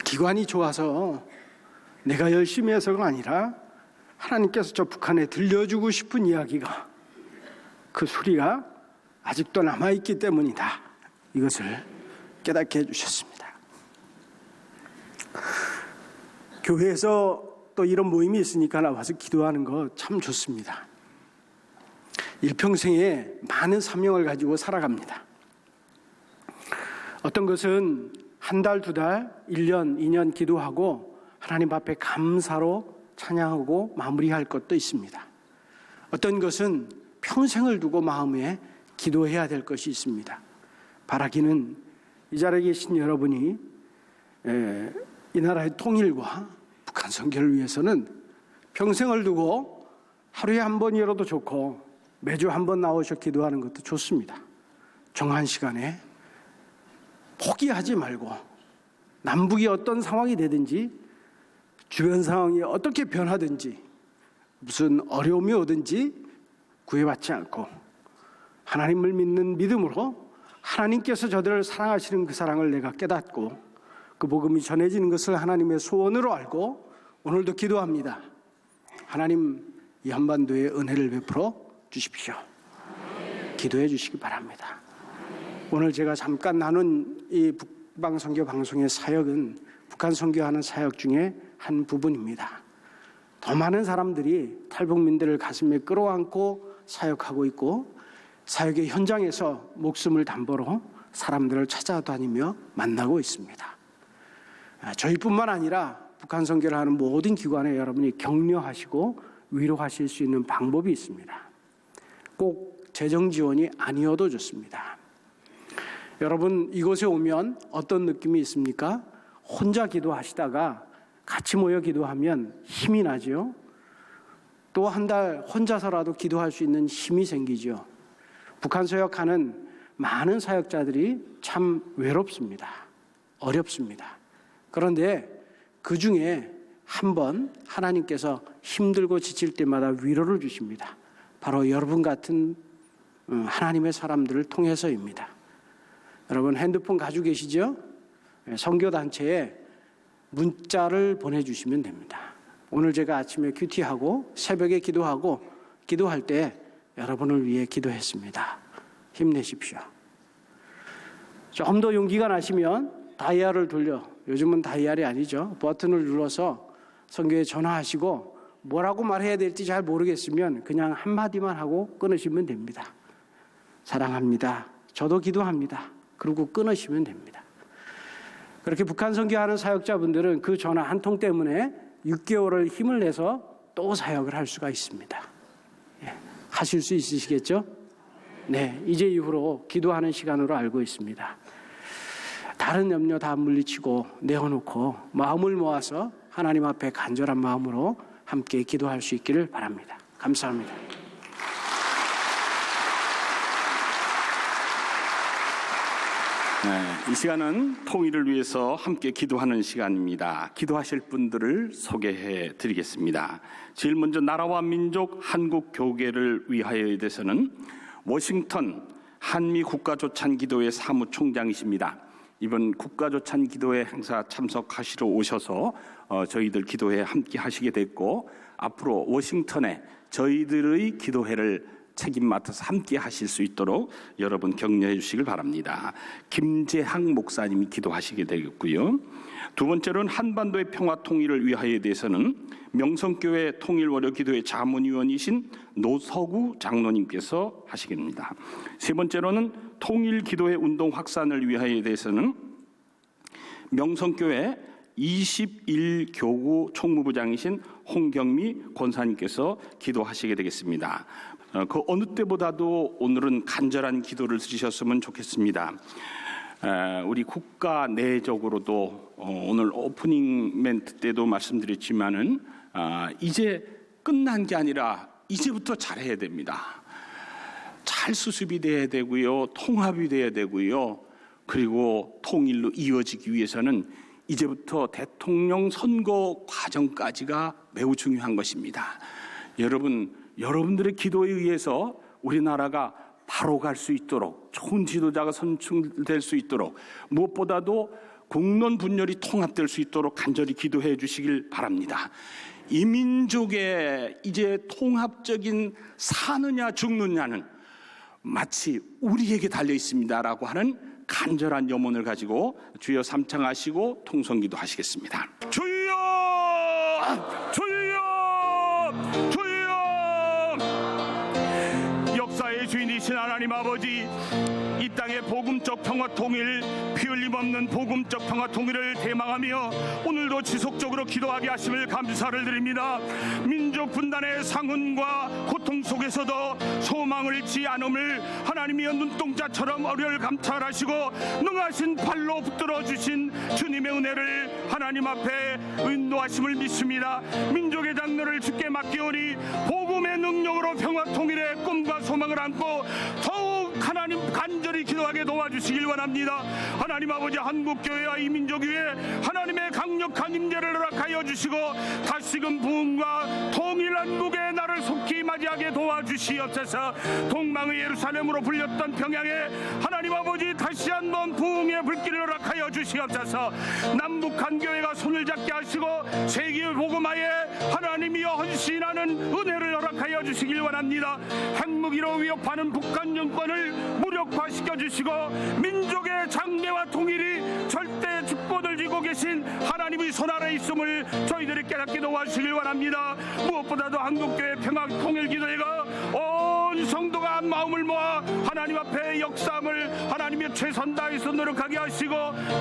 기관이 좋아서 내가 열심히 해서가 아니라 하나님께서 저 북한에 들려주고 싶은 이야기가, 그 소리가 아직도 남아있기 때문이다. 이것을 깨닫게 해주셨습니다. 교회에서 또 이런 모임이 있으니까 나와서 기도하는 거 참 좋습니다. 일평생에 많은 사명을 가지고 살아갑니다. 어떤 것은 한 달, 두 달, 1년, 2년 기도하고 하나님 앞에 감사로 찬양하고 마무리할 것도 있습니다. 어떤 것은 평생을 두고 마음에 기도해야 될 것이 있습니다. 바라기는 이 자리에 계신 여러분이 이 나라의 통일과 북한 선교를 위해서는 평생을 두고 하루에 한 번이라도 좋고 매주 한 번 나오셔 기도하는 것도 좋습니다. 정한 시간에 포기하지 말고 남북이 어떤 상황이 되든지 주변 상황이 어떻게 변하든지 무슨 어려움이 오든지 구애받지 않고 하나님을 믿는 믿음으로 하나님께서 저들을 사랑하시는 그 사랑을 내가 깨닫고 그 복음이 전해지는 것을 하나님의 소원으로 알고 오늘도 기도합니다. 하나님, 이 한반도에 은혜를 베풀어 주십시오. 기도해 주시기 바랍니다. 오늘 제가 잠깐 나눈 이 북방선교 방송의 사역은 북한 선교하는 사역 중에 한 부분입니다. 더 많은 사람들이 탈북민들을 가슴에 끌어안고 사역하고 있고 사역의 현장에서 목숨을 담보로 사람들을 찾아다니며 만나고 있습니다. 저희뿐만 아니라 북한 선교를 하는 모든 기관에 여러분이 격려하시고 위로하실 수 있는 방법이 있습니다. 꼭 재정 지원이 아니어도 좋습니다. 여러분, 이곳에 오면 어떤 느낌이 있습니까? 혼자 기도하시다가 같이 모여 기도하면 힘이 나죠. 또 한 달 혼자서라도 기도할 수 있는 힘이 생기죠. 북한 사역하는 많은 사역자들이 참 외롭습니다. 어렵습니다. 그런데 그 중에 한 번 하나님께서 힘들고 지칠 때마다 위로를 주십니다. 바로 여러분 같은 하나님의 사람들을 통해서입니다. 여러분 핸드폰 가지고 계시죠? 선교단체에 문자를 보내주시면 됩니다. 오늘 제가 아침에 큐티하고 새벽에 기도하고 기도할 때 여러분을 위해 기도했습니다. 힘내십시오. 좀 더 용기가 나시면 다이얼을 돌려, 요즘은 다이얼이 아니죠, 버튼을 눌러서 선교에 전화하시고 뭐라고 말해야 될지 잘 모르겠으면 그냥 한마디만 하고 끊으시면 됩니다. 사랑합니다. 저도 기도합니다. 그리고 끊으시면 됩니다. 그렇게 북한 선교하는 사역자분들은 그 전화 한 통 때문에 6개월을 힘을 내서 또 사역을 할 수가 있습니다. 예, 하실 수 있으시겠죠? 네, 이제 이후로 기도하는 시간으로 알고 있습니다. 다른 염려 다 물리치고 내어놓고 마음을 모아서 하나님 앞에 간절한 마음으로 함께 기도할 수 있기를 바랍니다. 감사합니다. 이 시간은 통일을 위해서 함께 기도하는 시간입니다. 기도하실 분들을 소개해 드리겠습니다. 제일 먼저 나라와 민족 한국교계를 위하여에 대해서는 워싱턴 한미국가조찬기도회 사무총장이십니다. 이번 국가조찬기도회 행사 참석하시러 오셔서 저희들 기도회에 함께 하시게 됐고, 앞으로 워싱턴에 저희들의 기도회를 책임 맡아서 함께 하실 수 있도록 여러분 격려해 주시길 바랍니다. 김재항 목사님이 기도하시게 되겠고요. 두 번째로는 한반도의 평화 통일을 위하여에 대해서는 명성교회 통일월요 기도회 자문위원이신 노서구 장로님께서 하시겠습니다. 세 번째로는 통일기도회 운동 확산을 위하여에 대해서는 명성교회 21교구 총무부장이신 홍경미 권사님께서 기도하시게 되겠습니다. 그 어느 때보다도 오늘은 간절한 기도를 드리셨으면 좋겠습니다. 우리 국가 내적으로도 오늘 오프닝 멘트 때도 말씀드렸지만은 이제 끝난 게 아니라 이제부터 잘해야 됩니다. 잘 수습이 돼야 되고요, 통합이 돼야 되고요, 그리고 통일로 이어지기 위해서는 이제부터 대통령 선거 과정까지가 매우 중요한 것입니다. 여러분들의 기도에 의해서 우리나라가 바로 갈 수 있도록, 좋은 지도자가 선출될 수 있도록, 무엇보다도 국론 분열이 통합될 수 있도록 간절히 기도해 주시길 바랍니다. 이 민족의 이제 통합적인 사느냐 죽느냐는 마치 우리에게 달려 있습니다라고 하는 간절한 염원을 가지고 주여 삼창하시고 통성기도 하시겠습니다. 주여, 주여, 주여. 역사의 주인이신 하나님 아버지, 이 땅의 복음적 평화 통일, 피 흘림 없는 복음적 평화 통일을 대망하며 오늘도 지속적으로 기도하게 하심을 감사를 드립니다. 민족 분단의 상흔과 고통 속에서도 소망을 잃지 않음을 하나님이여 눈동자처럼 어려를 감찰하시고 능하신 팔로 붙들어 주신 주님의 은혜를 하나님 앞에 인도하심을 믿습니다. 민족의 장로를 주께 맡기오니 복음의 능력으로 평화 통일의 꿈과 소망을 안고 더욱 하나님 간절히 기도하게 도와주시길 원합니다. 하나님 아버지, 한국교회와 이 민족 위에 하나님의 강력한 임재를 허락하여 주시고 다시금 부흥과 통일 한국의 날을 속히 맞이하게 도와주시옵소서. 동방의 예루살렘으로 불렸던 평양에 하나님 아버지 다시 한번 부흥의 불길을 허락하여 주시옵소서. 남북 한 교회가 손을 잡게 하시고 세계 복음화에 하나님이여 헌신하는 은혜를 허락하여 주시길 원합니다. 핵무기로 위협하는 북한 정권을 무력화시켜 주시고 민족의 장래와 통일이 절대 축복을 쥐고 계신 하나님의 손 아래 있음을 저희들이 깨닫게 도와주시길 원합니다. 무엇보다도 한국교회 평화통일기도회가 온 성도가 한 마음을 모아 하나님 앞에 역사함을 하나님의 최선 다해서 노력하게 하시고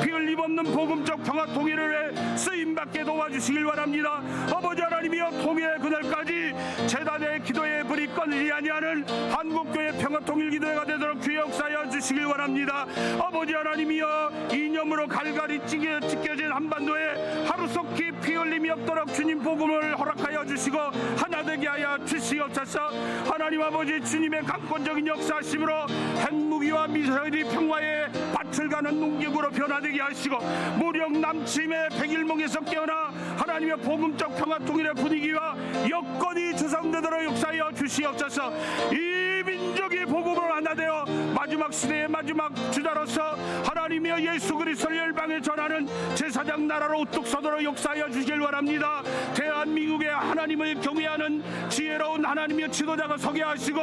피 흘림 없는 복음적 평화통일을 쓰임받게 도와주시길 원합니다. 아버지 하나님이여, 통일의 그날까지 제단의 기도의 불이 꺼지지 아니하는 한국교회 평화통일기도회가 되도록 주의 역사하여 주시길 원합니다. 아버지 하나님이여, 이념으로 갈갈이 찢겨진 한반도에 하루속히 피 흘림이 없도록 주님 복음을 허락하여 주시고 하나 되게 하여 주시옵소서. 하나님 아버지, 주님의 강권적인 역사하심으로 핵무기와 미사일이 평화의 밭을 가는 농객으로 변화되게 하시고 무력 남침의 백일몽에서 깨어나 하나님의 복음적 평화통일의 분위기와 여건이 조성되도록 역사하여 주시옵소서. 이 민족이 복음으로 하나 되어 마지막 시대의 마지막 주자로서 하나님의 예수 그리스도를 열방에 전하는 제사장 나라로 우뚝 서도록 역사하여 주시길 원합니다. 대한민국의 하나님을 경외하는 지혜로운 하나님의 지도자가 서게 하시고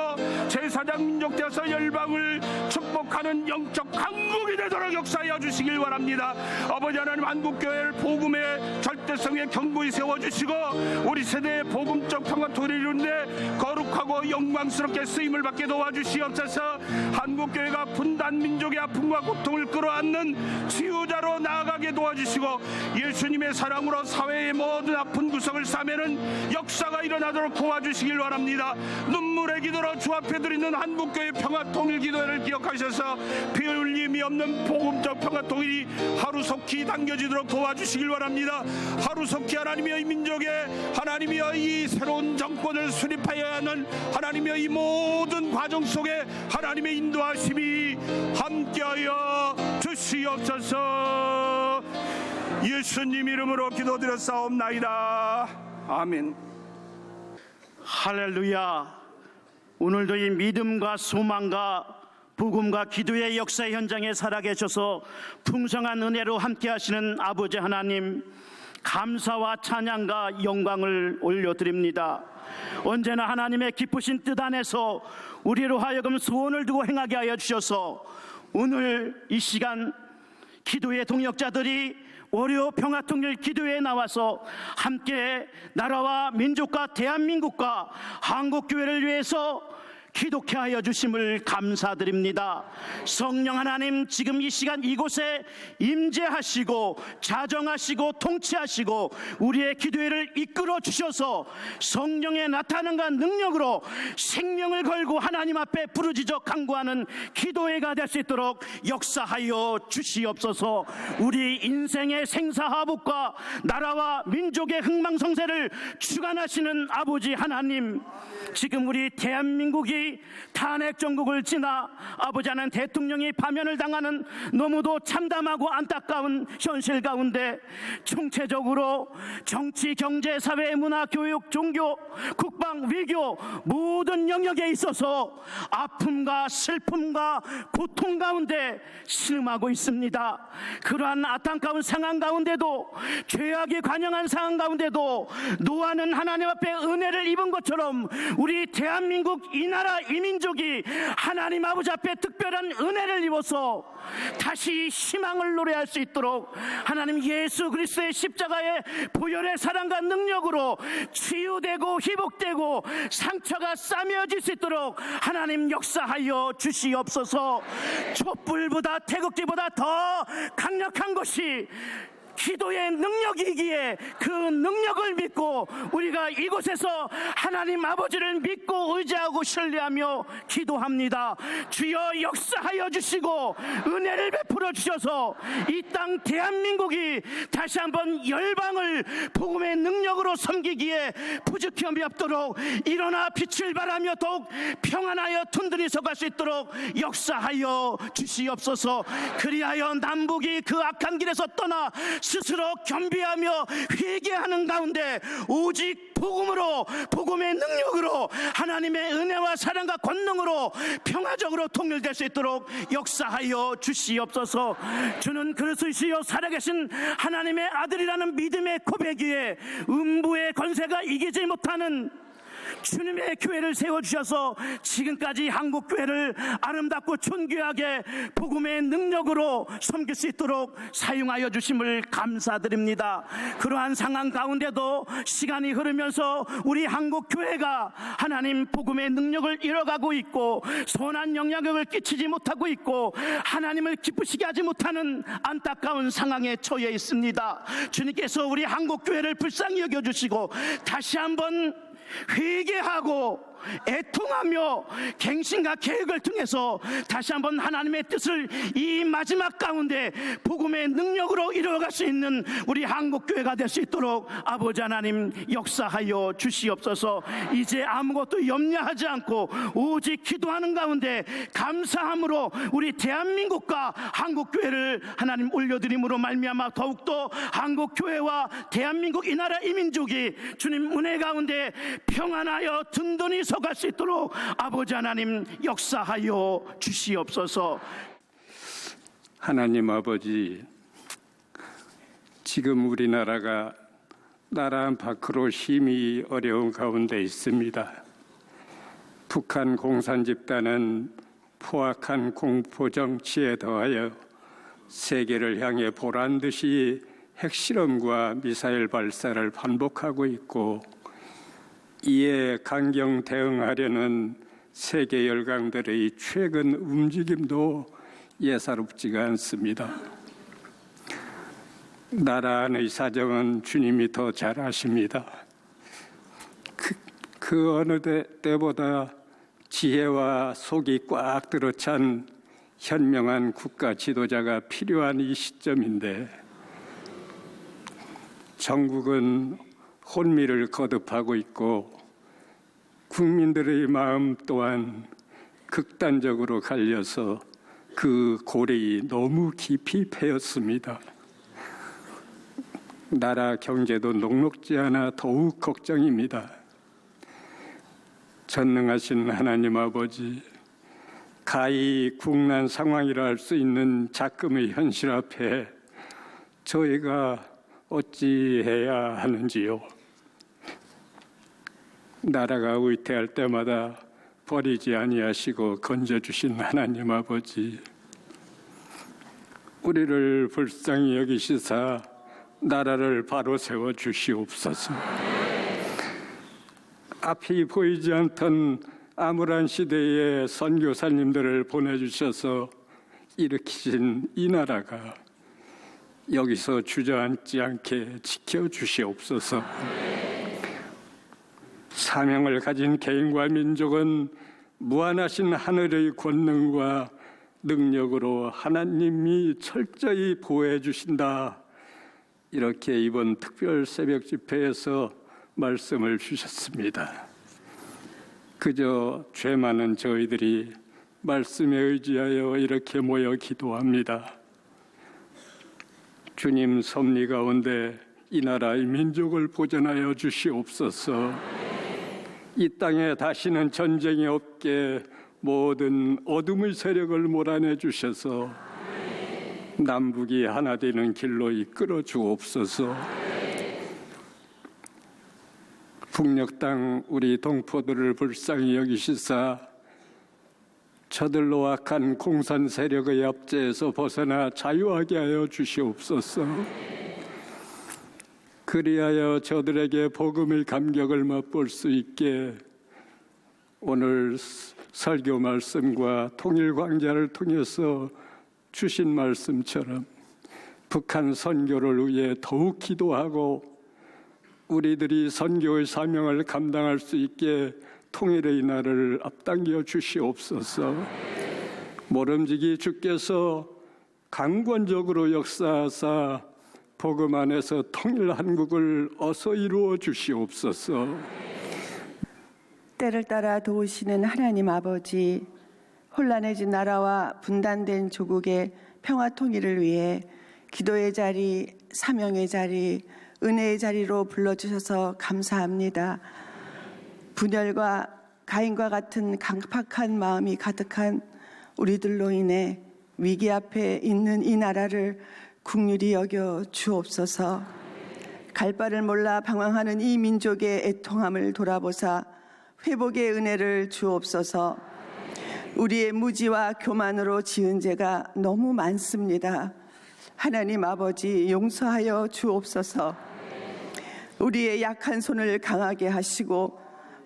제사장 민족 되어서 열방을 축복하는 영적 강국이 되도록 역사하여 주시길 원합니다. 아버지 하나님, 한국교회를 복음의 절대성에 견고히 세워주시고 우리 세대의 복음적 평화통일을 이루는데 거룩하고 영광스럽게 쓰임을 받게 도와주시옵소서. 한국교회가 분단 민족의 아픔과 고통을 끌어안는 치유자로 나아가게 도와주시고 예수님의 사랑으로 사회의 모든 아픈 구석을 싸매는 역사가 일어나도록 도와주시길 원합니다. 눈물의 기도로 주 앞에 드리는 한국교회 평화통일기도회를 기억하셔서 피 흘림이 없는 복음적 평화통일이 하루속히 당겨지도록 도와주시길 원합니다. 하루속히 하나님의 이 민족의 하나님의 이 새로운 정권을 수립하여야 하는 하나님의 이 모든 과정 속에 하나님의 인도하심이 함께하여 주시옵소서. 예수님 이름으로 기도드렸사옵나이다. 아멘. 할렐루야. 오늘도 이 믿음과 소망과 복음과 기도의 역사 현장에 살아계셔서 풍성한 은혜로 함께 하시는 아버지 하나님, 감사와 찬양과 영광을 올려드립니다. 언제나 하나님의 기쁘신 뜻 안에서 우리로 하여금 소원을 두고 행하게 하여 주셔서 오늘 이 시간 기도의 동역자들이 월요 평화통일 기도회에 나와서 함께 나라와 민족과 대한민국과 한국교회를 위해서 기독해 하여 주심을 감사드립니다. 성령 하나님, 지금 이 시간 이곳에 임재하시고 자정하시고 통치하시고 우리의 기도회를 이끌어 주셔서 성령의 나타남과 능력으로 생명을 걸고 하나님 앞에 부르짖어 간구하는 기도회가 될 수 있도록 역사하여 주시옵소서. 우리 인생의 생사화복과 나라와 민족의 흥망성쇠를 주관하시는 아버지 하나님, 지금 우리 대한민국이 탄핵 정국을 지나 아버지 하나님 대통령이 파면을 당하는 너무도 참담하고 안타까운 현실 가운데 총체적으로 정치, 경제, 사회, 문화, 교육, 종교, 국방, 외교 모든 영역에 있어서 아픔과 슬픔과 고통 가운데 신음하고 있습니다. 그러한 안타까운 상황 가운데도, 죄악이 관영한 상황 가운데도 노아는 하나님 앞에 은혜를 입은 것처럼 우리 대한민국 이 나라 이 민족이 하나님 아버지 앞에 특별한 은혜를 입어서 다시 희망을 노래할 수 있도록 하나님 예수 그리스도의 십자가의 보혈의 사랑과 능력으로 치유되고 회복되고 상처가 싸매어질 수 있도록 하나님 역사하여 주시옵소서. 촛불보다 태극기보다 더 강력한 것이 기도의 능력이기에 그 능력을 믿고 우리가 이곳에서 하나님 아버지를 믿고 의지하고 신뢰하며 기도합니다. 주여 역사하여 주시고 은혜를 베풀어 주셔서 이 땅 대한민국이 다시 한번 열방을 복음의 능력으로 섬기기에 부족함이 없도록 일어나 빛을 발하며 더욱 평안하여 튼튼히 서갈 수 있도록 역사하여 주시옵소서. 그리하여 남북이 그 악한 길에서 떠나 스스로 겸비하며 회개하는 가운데 오직 복음으로, 복음의 능력으로, 하나님의 은혜와 사랑과 권능으로 평화적으로 통일될 수 있도록 역사하여 주시옵소서. 주는 그리스도시요 살아계신 하나님의 아들이라는 믿음의 고백 위에 음부의 권세가 이기지 못하는 주님의 교회를 세워주셔서 지금까지 한국교회를 아름답고 존귀하게 복음의 능력으로 섬길 수 있도록 사용하여 주심을 감사드립니다. 그러한 상황 가운데도 시간이 흐르면서 우리 한국교회가 하나님 복음의 능력을 잃어가고 있고 선한 영향력을 끼치지 못하고 있고 하나님을 기쁘시게 하지 못하는 안타까운 상황에 처해 있습니다. 주님께서 우리 한국교회를 불쌍히 여겨주시고 다시 한번 회개하고 애통하며 갱신과 계획을 통해서 다시 한번 하나님의 뜻을 이 마지막 가운데 복음의 능력으로 이루어갈 수 있는 우리 한국교회가 될 수 있도록 아버지 하나님 역사하여 주시옵소서. 이제 아무것도 염려하지 않고 오직 기도하는 가운데 감사함으로 우리 대한민국과 한국교회를 하나님 올려드림으로 말미암아 더욱더 한국교회와 대한민국 이 나라 이 민족이 주님 은혜 가운데 평안하여 든든히 서갈 수 있도록 아버지 하나님 역사하여 주시옵소서. 하나님 아버지, 지금 우리나라가 나라 밖으로 힘이 어려운 가운데 있습니다. 북한 공산 집단은 포악한 공포 정치에 더하여 세계를 향해 보란듯이 핵실험과 미사일 발사를 반복하고 있고, 이에 강경 대응하려는 세계 열강들의 최근 움직임도 예사롭지가 않습니다. 나라 안의 사정은 주님이 더 잘 아십니다. 그 어느 때보다 지혜와 속이 꽉 들어찬 현명한 국가 지도자가 필요한 이 시점인데, 전국은 혼미를 거듭하고 있고 국민들의 마음 또한 극단적으로 갈려서 그 골이 너무 깊이 패였습니다. 나라 경제도 녹록지 않아 더욱 걱정입니다. 전능하신 하나님 아버지, 가히 국난 상황이라 할 수 있는 작금의 현실 앞에 저희가 어찌해야 하는지요. 나라가 위태할 때마다 버리지 아니하시고 건져주신 하나님 아버지, 우리를 불쌍히 여기시사 나라를 바로 세워 주시옵소서. 앞이 보이지 않던 암울한 시대에 선교사님들을 보내주셔서 일으키신 이 나라가 여기서 주저앉지 않게 지켜주시옵소서. 사명을 가진 개인과 민족은 무한하신 하늘의 권능과 능력으로 하나님이 철저히 보호해 주신다. 이렇게 이번 특별 새벽 집회에서 말씀을 주셨습니다. 그저 죄 많은 저희들이 말씀에 의지하여 이렇게 모여 기도합니다. 주님 섭리 가운데 이 나라의 민족을 보존하여 주시옵소서. 이 땅에 다시는 전쟁이 없게 모든 어둠의 세력을 몰아내 주셔서 남북이 하나 되는 길로 이끌어 주옵소서. 북녘 땅 우리 동포들을 불쌍히 여기시사 저들로 악한 공산 세력의 압제에서 벗어나 자유하게 하여 주시옵소서. 그리하여 저들에게 복음의 감격을 맛볼 수 있게 오늘 설교 말씀과 통일 광자를 통해서 주신 말씀처럼 북한 선교를 위해 더욱 기도하고 우리들이 선교의 사명을 감당할 수 있게 통일의 날을 앞당겨 주시옵소서. 모름지기 주께서 강권적으로 역사하사 복음 안에서 통일 한국을 어서 이루어 주시옵소서. 때를 따라 도우시는 하나님 아버지, 혼란해진 나라와 분단된 조국의 평화 통일을 위해 기도의 자리, 사명의 자리, 은혜의 자리로 불러주셔서 감사합니다. 분열과 가인과 같은 강팍한 마음이 가득한 우리들로 인해 위기 앞에 있는 이 나라를 긍휼히 여겨 주옵소서. 갈 바를 몰라 방황하는 이 민족의 애통함을 돌아보사 회복의 은혜를 주옵소서. 우리의 무지와 교만으로 지은 죄가 너무 많습니다. 하나님 아버지 용서하여 주옵소서. 우리의 약한 손을 강하게 하시고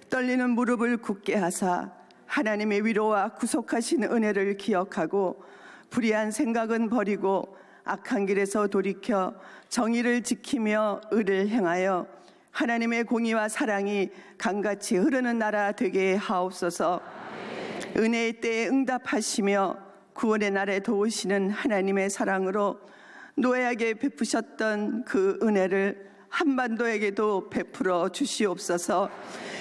떨리는 무릎을 굳게 하사 하나님의 위로와 구속하신 은혜를 기억하고 불의한 생각은 버리고 악한 길에서 돌이켜 정의를 지키며 의를 행하여 하나님의 공의와 사랑이 강같이 흐르는 나라 되게 하옵소서. 은혜의 때에 응답하시며 구원의 날에 도우시는 하나님의 사랑으로 노예에게 베푸셨던 그 은혜를 한반도에게도 베풀어 주시옵소서.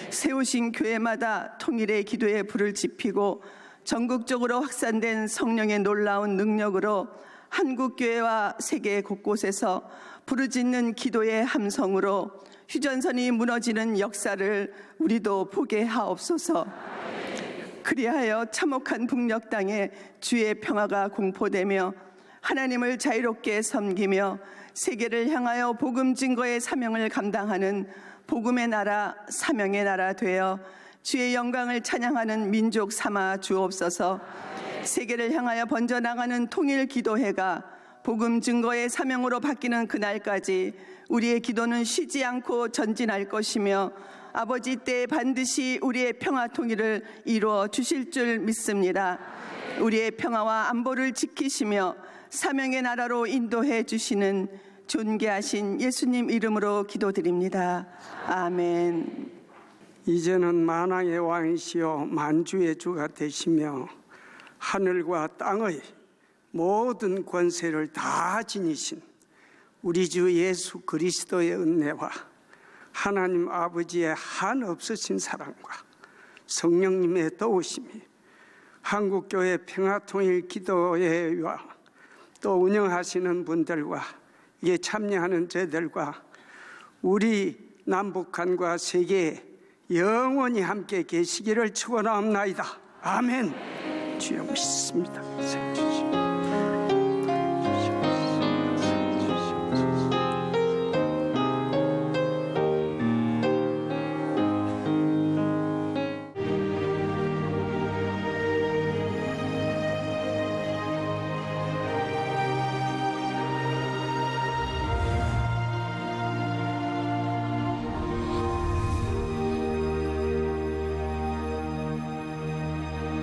세우신 교회마다 통일의 기도에 불을 지피고 전국적으로 확산된 성령의 놀라운 능력으로 한국교회와 세계 곳곳에서 부르짖는 기도의 함성으로 휴전선이 무너지는 역사를 우리도 보게 하옵소서. 그리하여 참혹한 북녘 땅에 주의 평화가 공포되며 하나님을 자유롭게 섬기며 세계를 향하여 복음 증거의 사명을 감당하는 복음의 나라, 사명의 나라 되어 주의 영광을 찬양하는 민족 삼아 주옵소서. 세계를 향하여 번져나가는 통일 기도회가 복음 증거의 사명으로 바뀌는 그날까지 우리의 기도는 쉬지 않고 전진할 것이며 아버지 때에 반드시 우리의 평화 통일을 이루어 주실 줄 믿습니다. 우리의 평화와 안보를 지키시며 사명의 나라로 인도해 주시는 존귀하신 예수님 이름으로 기도드립니다. 아멘. 이제는 만왕의 왕이시여 만주의 주가 되시며 하늘과 땅의 모든 권세를 다 지니신 우리 주 예수 그리스도의 은혜와 하나님 아버지의 한없으신 사랑과 성령님의 도우심이 한국교회 평화통일 기도회와 또 운영하시는 분들과 이에 참여하는 저들과 우리 남북한과 세계에 영원히 함께 계시기를 축원하옵나이다. 아멘. 주여 믿습니다.